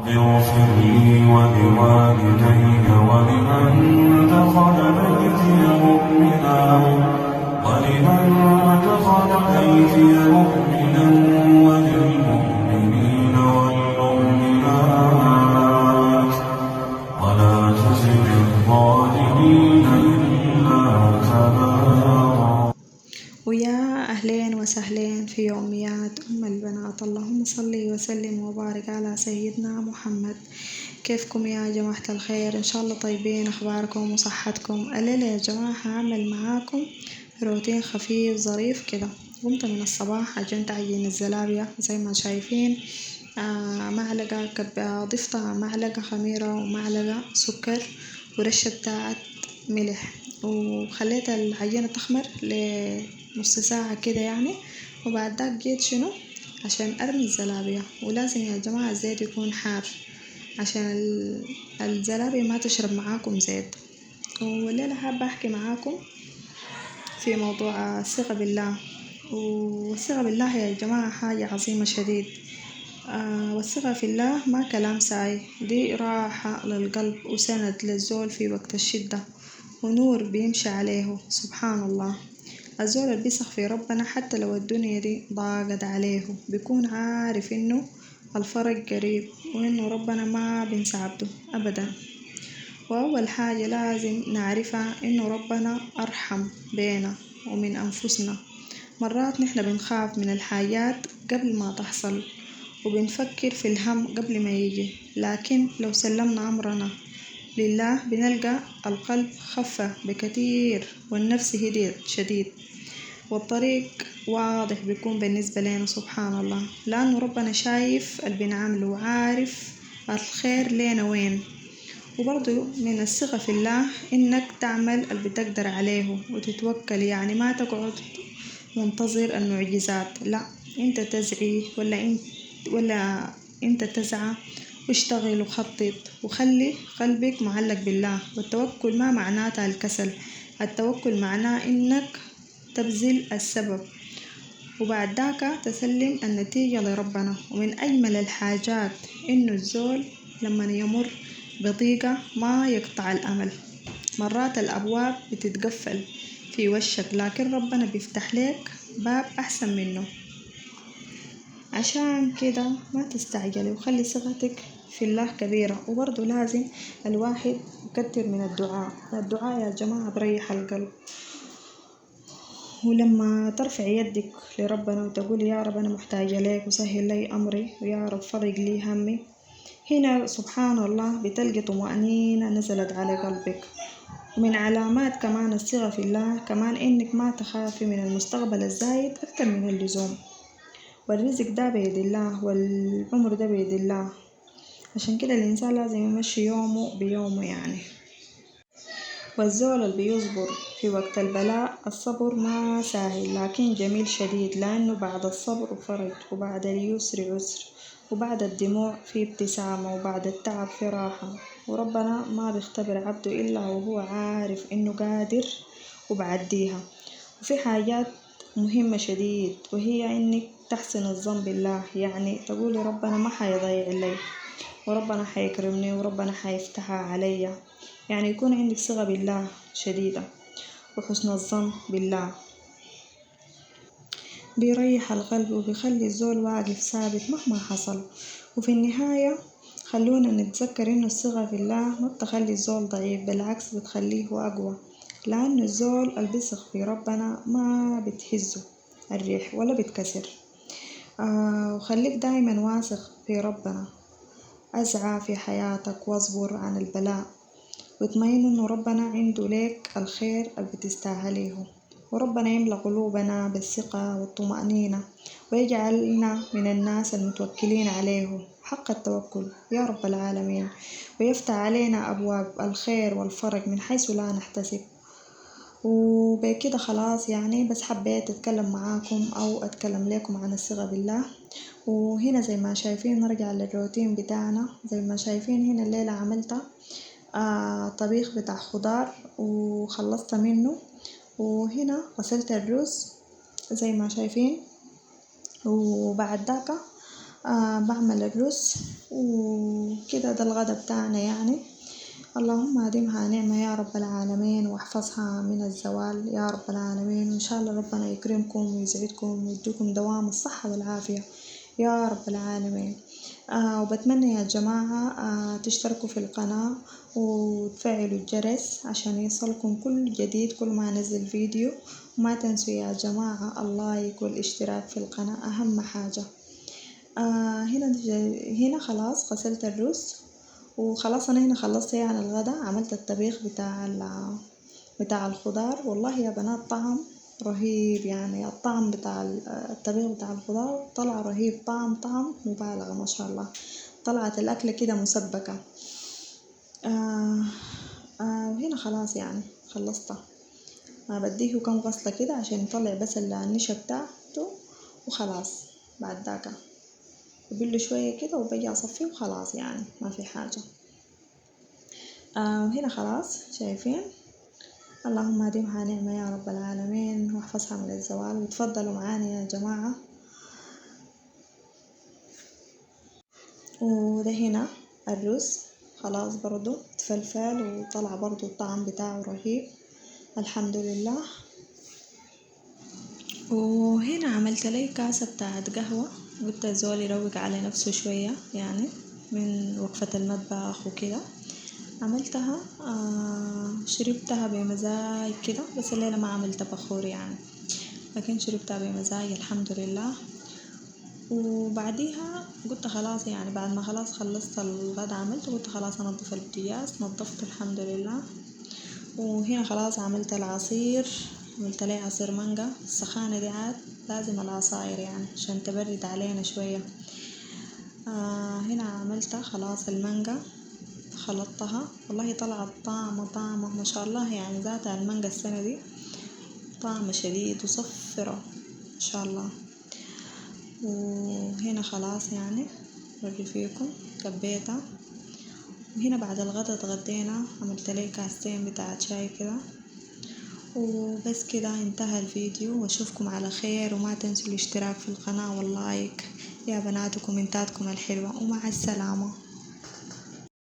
اغفر لي ولوالدي ولمن دخل بيتي مؤمنا وللمؤمنين والمؤمنات ولا تزد الظالمين إلا تبارا. ويا أهلين وسهلين في يوميات أم البنات، اللهم صل وسلم وبارك على سيدنا محمد. كيفكم يا جماعة الخير؟ إن شاء الله طيبين، أخباركم وصحتكم. الليلة يا جماعة هعمل معاكم روتين خفيف ظريف كده. قمت من الصباح عجنت عجين الزلابية زي ما شايفين. معلقة ضفتها معلقة خميرة ومعلقة سكر ورشة بتاعت ملح، وخليت العجينة تخمر لنص ساعة كده يعني. وبعد ذاك جيت شنو عشان أرمي الزلابية، ولازم يا جماعة الزيت يكون حار عشان الزلابية ما تشرب معاكم زيت. والليلة حابة أحكي معاكم في موضوع الثقة بالله. والثقة بالله يا جماعة حاجة عظيمة شديد. والثقة في الله ما كلام ساي، دي راحة للقلب وسند للزول في وقت الشدة ونور بيمشي عليه. سبحان الله، الزول اللي بيثق في ربنا حتى لو الدنيا دي ضاقت عليه بيكون عارف انه الفرج قريب وانه ربنا ما بينسى عبده ابدا. وأول حاجة لازم نعرفها إنه ربنا أرحم بينا ومن أنفسنا. مرات نحن بنخاف من الحاجات قبل ما تحصل وبنفكر في الهم قبل ما يجي، لكن لو سلمنا أمرنا لله بنلقى القلب خفة بكتير والنفس هديت شديد والطريق واضح بيكون بالنسبة لنا. سبحان الله، لأنه ربنا شايف اللي بنعمله وعارف الخير لنا وين. وبرضو من الثقة في الله إنك تعمل اللي بتقدر عليه وتتوكل، يعني ما تقعد منتظر المعجزات، لا انت تسعي ولا انت تسعى واشتغل وخطط وخلي قلبك معلق بالله. والتوكل ما معناتها الكسل، التوكل معناه إنك تبذل السبب وبعد ذاك تسلم النتيجة لربنا. ومن أجمل الحاجات إنه الزول لما يمر بضيقة ما يقطع الأمل. مرات الأبواب بتتقفل في وشك لكن ربنا بيفتح لك باب أحسن منه. عشان كده ما تستعجلي وخلي ثقتك في الله كبيرة. وبرضو لازم الواحد يكتر من الدعاء يا جماعة بريح القلب. ولما ترفع يدك لربنا وتقول يا رب أنا محتاجة لك وسهل لي أمري، ويا رب فرج لي همي، هنا سبحان الله بتلقي طمأنينة نزلت على قلبك. ومن علامات كمان الثقة في الله كمان إنك ما تخافي من المستقبل الزايد أكتر من اللزوم. والرزق ده بيد الله والعمر ده بيد الله، عشان كده الإنسان لازم يمشي يومه بيومه يعني. والزول اللي بيصبر في وقت البلاء، الصبر ما سهل لكن جميل شديد، لأنه بعد الصبر فرج وبعد اليسر عسر وبعد الدموع في ابتسامة وبعد التعب في راحة. وربنا ما بيختبر عبده إلا وهو عارف إنه قادر وبعديها. وفي حاجات مهمة شديد وهي إنك تحسن الظن بالله، يعني تقولي ربنا ما حيضيع لي وربنا حيكرمني وربنا حيفتحها علي. يعني يكون عندك ثقة بالله شديدة وحسن الظن بالله بيريح القلب وبيخلي الزول واقف ثابت مهما حصل. وفي النهاية خلونا نتذكر إنه الثقة في الله ما بتخلي الزول ضعيف، بالعكس بتخليه أقوى، لأنه الزول اللي بيثق في ربنا ما بتهزه الريح ولا بتكسر. وخليك دايما واثق في ربنا، أسعى في حياتك واصبر عن البلاء واطمئن إنه ربنا عنده لك الخير اللي بتستاهليه. وربنا يملأ قلوبنا بالثقة والطمأنينة ويجعلنا من الناس المتوكلين عليه حق التوكل يا رب العالمين، ويفتح علينا أبواب الخير والفرج من حيث لا نحتسب. وبكده خلاص يعني، بس حبيت أتكلم معاكم أو أتكلم لكم عن الثقة بالله. وهنا زي ما شايفين نرجع للروتين بتاعنا. زي ما شايفين هنا الليلة عملت طبيخ بتاع خضار وخلصت منه، وهنا غسلت الرز زي ما شايفين. وبعد ذاك بعمل الرز وكده. ده الغدا بتاعنا يعني. اللهم أديمها نعمة يا رب العالمين، واحفظها من الزوال يا رب العالمين، وإن شاء الله ربنا يكرمكم ويسعدكم ويديكم دوام الصحة والعافية يا رب العالمين. وبتمنى يا جماعة تشتركوا في القناة وتفعلوا الجرس عشان يصلكم كل جديد كل ما انزل فيديو. وما تنسوا يا جماعة اللايك والاشتراك في القناة اهم حاجة. هنا خلاص غسلت الرز وخلاص. انا هنا خلصت يعني الغدا، عملت الطبيخ بتاع الخضار. والله يا بنات طعم رهيب يعني. الطعم بتاع الطبيخ بتاع الخضار طلع رهيب، طعم مبالغة ما شاء الله. طلعت الأكلة كده مسبكة. هنا خلاص يعني خلصتها. بديه كم غسلة كده عشان يطلع بس النشا بتاعته وخلاص. بعد ذاك ببله شوية كده وبجي أصفيه وخلاص يعني ما في حاجة. وهنا خلاص شايفين. اللهم أديمها نعمة يا رب العالمين واحفظها من الزوال. وتفضلوا معانا يا جماعة. وده هنا الرز خلاص برضو تفلفل وطلع برضو الطعم بتاعه رهيب الحمد لله. وهنا عملت لي كاسة بتاعت قهوة، قلت الزول يروق على نفسه شوية يعني من وقفة المطبخ وكده. عملتها شربتها بمزاج كده، بس الليلة ما عملت بخور يعني، لكن شربتها بمزاج الحمد لله. وبعديها قلت خلاص يعني بعد ما خلاص خلصت الغدا عملت قلت خلاص انضف البوتاجاز، نظفته الحمد لله. وهنا خلاص عملت العصير، عملت لي عصير مانجا. السخانة دي عاد لازم العصاير يعني عشان تبرد علينا شوية. هنا عملت خلاص المانجا خلطتها. والله طلعت طعمة ما شاء الله يعني. ذات المانجا السنة دي طعمة شديد وصفرة ما شاء الله. وهنا خلاص يعني برجي فيكم كبيتها. وهنا بعد الغدا اتغدينا، عملت لي كاستين بتاعت شاي كده. وبس كده انتهى الفيديو، واشوفكم على خير. وما تنسوا الاشتراك في القناة واللايك يا بنات وكومنتاتكم الحلوة، ومع السلامة.